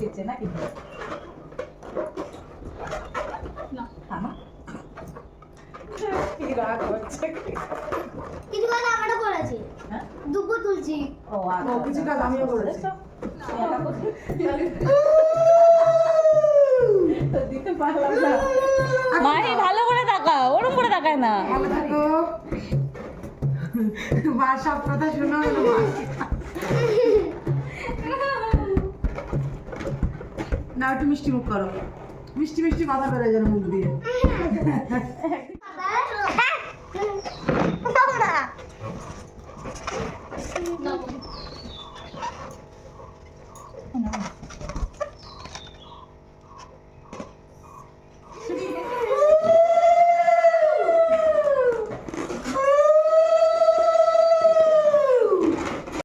দিচ্ছে নাকি না খানা কি রাগ হচ্ছে কিছু কাজ আমারও করেছি হ্যাঁ দুপুর তুলছি ও আচ্ছা কিছু কাজ আমিও করেছি। তো দিতে পারলাম না মাহি ভালো করে তাকাও, ওরকম করে তাকায় না। ভালো থাকো মা সব কথা শোনো মা। না একটু মিষ্টি মুখ করো, মিষ্টি মিষ্টি কথা বেরোয় যেন মুখ দিয়ে।